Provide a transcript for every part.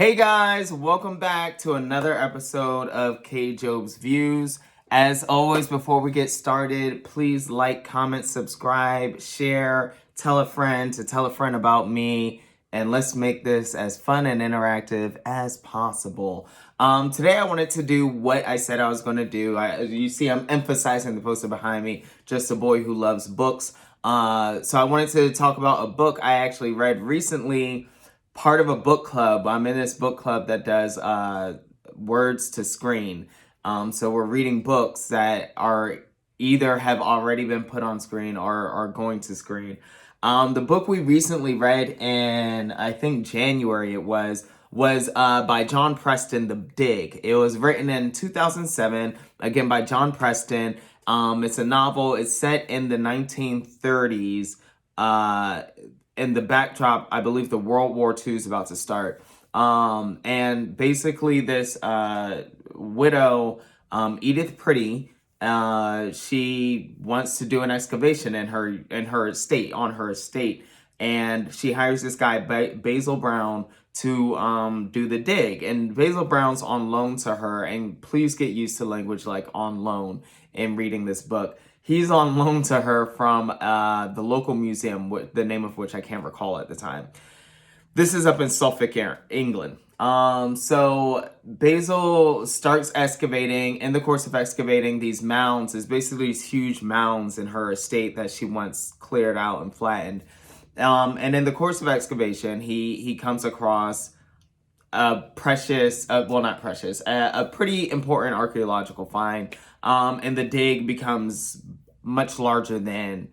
Hey guys, welcome back to another episode of K Job's Views. As always, before we get started, please like, comment, subscribe, share, tell a friend to tell a friend about me, and let's make this as fun and interactive as possible. Today I wanted to do what I said I was going to do. You see, I'm emphasizing the poster behind me, just a boy who loves books. So I wanted to talk about a book I actually read recently, part of a book club. I'm in this book club that does words to screen. So we're reading books that are either have already been put on screen or are going to screen. The book we recently read in, I think January it was by John Preston, The Dig. It was written in 2007, again by John Preston. It's a novel. It's set in the 1930s. In the backdrop, I believe the World War II is about to start. And basically this widow, Edith Pretty, she wants to do an excavation in her estate, on her estate. And she hires this guy, Basil Brown, to do the dig. And Basil Brown's on loan to her. And please get used to language like on loan in reading this book. He's on loan to her from the local museum, the name of which I can't recall at the time. This is up in Suffolk, England. So Basil starts excavating. In the course of excavating these mounds, is basically these huge mounds in her estate that she once cleared out and flattened. And in the course of excavation, he comes across a precious, not precious, a pretty important archaeological find. And the dig becomes much larger than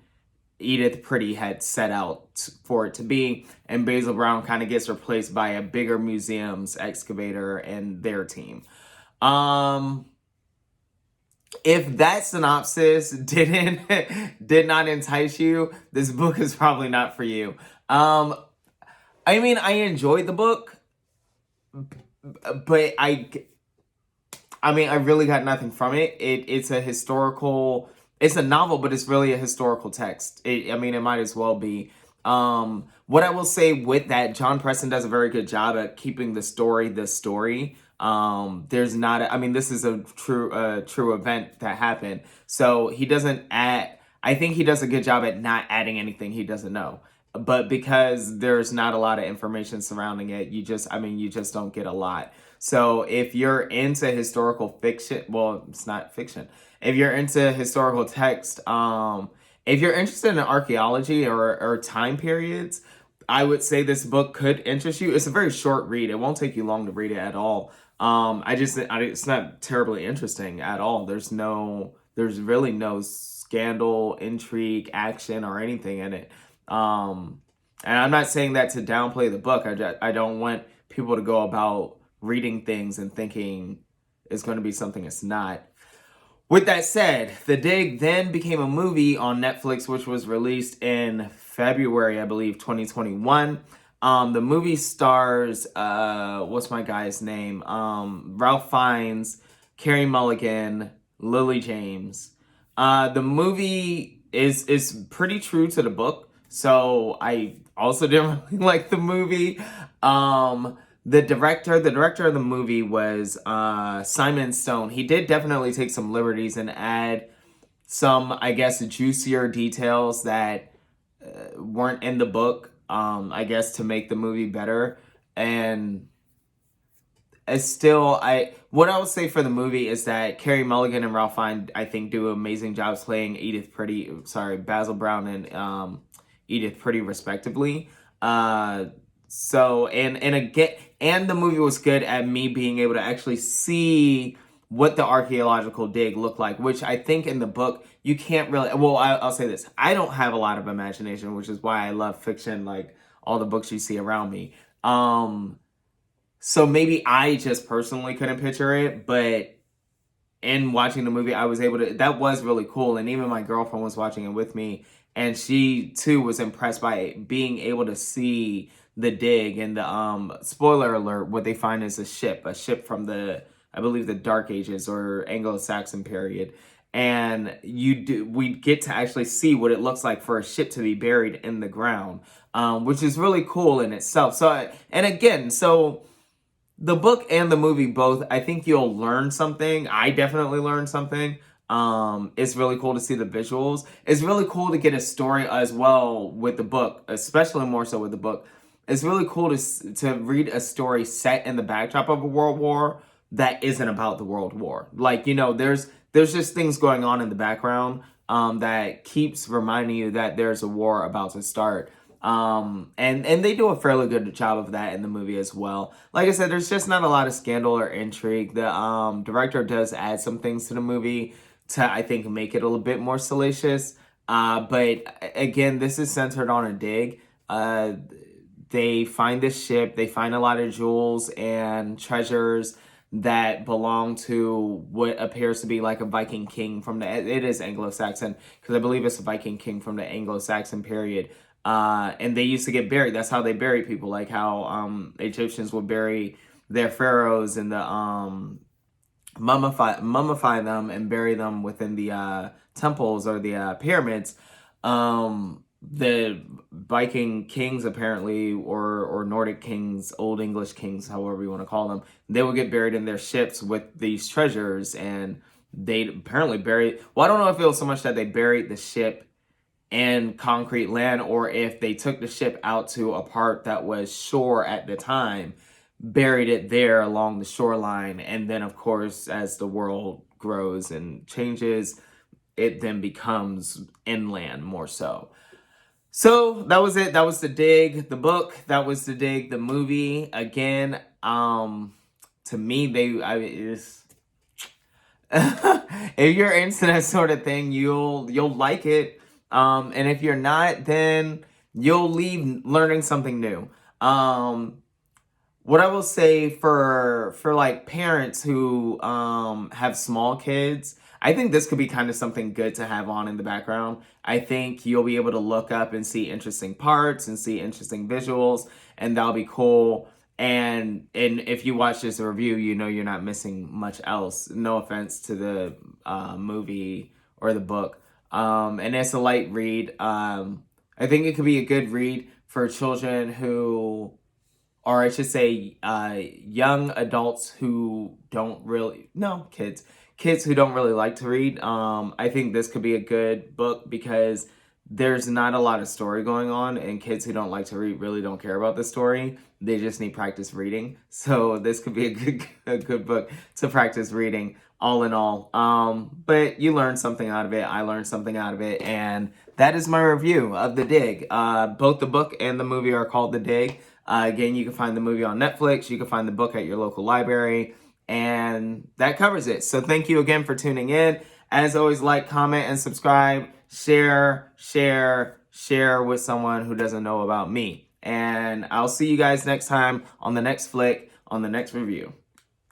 Edith Pretty had set out for it to be. And Basil Brown kind of gets replaced by a bigger museum's excavator and their team. If that synopsis did not entice you, this book is probably not for you. I mean, I enjoyed the book, but I really got nothing from it. It's a historical, it's a novel, but it's really a historical text. It might as well be. What I will say with that, John Preston does a very good job at keeping the story the story. There's not, this is a true event that happened. So he doesn't I think he does a good job at not adding anything he doesn't know. But because there's not a lot of information surrounding it, you just don't get a lot. So if you're into historical fiction, well, it's not fiction. If you're into historical text, if you're interested in archaeology or time periods, I would say this book could interest you. It's a very short read. It won't take you long to read it at all. It's not terribly interesting at all. There's really no scandal, intrigue, action, or anything in it. And I'm not saying that to downplay the book. I don't want people to go about reading things and thinking it's going to be something it's not. With that said, The Dig then became a movie on Netflix, which was released in February, I believe, 2021. The movie stars, what's my guy's name? Ralph Fiennes, Carey Mulligan, Lily James. The movie is pretty true to the book, so I also didn't really like the movie. The director of the movie was Simon Stone. He did definitely take some liberties and add some, I guess, juicier details that weren't in the book, I guess, to make the movie better. And it's still, what I would say for the movie is that Carey Mulligan and Ralph Fiennes, I think, do amazing jobs playing Basil Brown and Edith Pretty, respectively. So, and the movie was good at me being able to actually see what the archaeological dig looked like, which I think in the book, you can't really, I'll say this. I don't have a lot of imagination, which is why I love fiction, like all the books you see around me. So maybe I just personally couldn't picture it, but in watching the movie, I was able to, that was really cool. And even my girlfriend was watching it with me, and she too was impressed by being able to see the dig. And the spoiler alert, what they find is a ship from the, I believe, the Dark Ages or Anglo-Saxon period. And we get to actually see what it looks like for a ship to be buried in the ground, which is really cool in itself. So the book and the movie both, I think you'll learn something. I definitely learned something. It's really cool to see the visuals. It's really cool to get a story as well with the book, especially more so with the book. It's really cool to read a story set in the backdrop of a world war that isn't about the world war. Like, there's just things going on in the background that keeps reminding you that there's a war about to start. And they do a fairly good job of that in the movie as well. Like I said, there's just not a lot of scandal or intrigue. The director does add some things to the movie to, I think, make it a little bit more salacious. But again, this is centered on a dig. They find this ship, they find a lot of jewels and treasures that belong to what appears to be like a Viking king from it is Anglo-Saxon, because I believe it's a Viking king from the Anglo-Saxon period. And they used to get buried. That's how they bury people, like how Egyptians would bury their pharaohs and mummify them and bury them within the temples or the pyramids. The Viking kings, apparently, or Nordic kings, Old English kings, however you want to call them, they would get buried in their ships with these treasures, and they'd apparently bury. Well, I don't know if it was so much that they buried the ship in concrete land, or if they took the ship out to a part that was shore at the time, buried it there along the shoreline, and then, of course, as the world grows and changes, it then becomes inland more so. So that was it. That was The Dig, the book. That was The Dig, the movie. Again, to me, if you're into that sort of thing, you'll like it. And if you're not, then you'll leave learning something new. What I will say for like parents who have small kids, I think this could be kind of something good to have on in the background. I think you'll be able to look up and see interesting parts and see interesting visuals, and that'll be cool. And if you watch this review, you know you're not missing much else. No offense to the movie or the book. And it's a light read. I think it could be a good read for children who, or I should say, young adults who don't really, no, kids who don't really like to read. I think this could be a good book because there's not a lot of story going on, and kids who don't like to read really don't care about the story. They just need practice reading. So this could be a good book to practice reading, all in all. But you learned something out of it. I learned something out of it, and that is my review of The Dig. Both the book and the movie are called The Dig. Again, you can find the movie on Netflix. You can find the book at your local library. And that covers it. So thank you again for tuning in. As always, like, comment, and subscribe. Share with someone who doesn't know about me. And I'll see you guys next time on the next flick, on the next review.